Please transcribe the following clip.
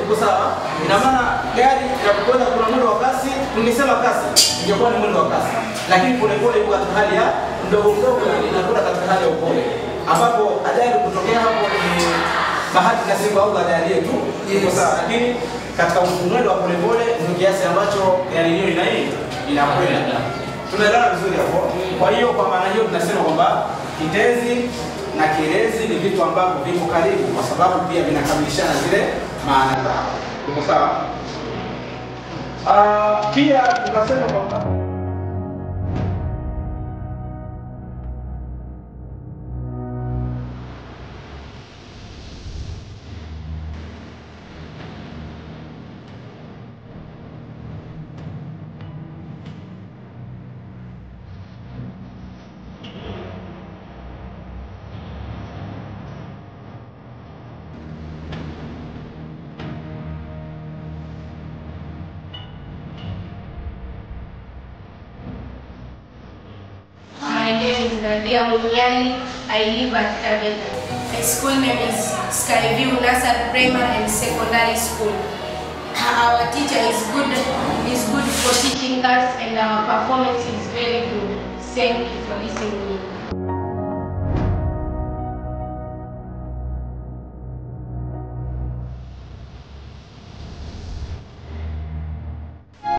Uko sawa? Ina maana gari inapokwenda kuna mwendo wa kasi, tungesema kasi ingekuwa ni mwendo wa kasi. Lakini polepole iko katika hali ya mdogo mdogo inakwenda katika hali ya upole. Ambapo ajali kutokea hapo ni bahati nasibu au ajali tu. Uko sawa? Lakini katika mwendo wa polepole ndio kiasi ambacho gari hiyo inakwenda. Tunaelewana vizuri hapo. Kwa hiyo kwa maana hiyo tunasema kwamba kitenzi na kielezi ni vitu ambavyo viko karibu kwa sababu pia vinakamilishana zile maana zao. Tuko sawa? Pia tunasema kwamba My name is Nadia Munyani. I live at Taveta. My school name is Skyview Nursery Primary and Secondary School. Our teacher is good for teaching us and our performance is very good. Thank you for listening.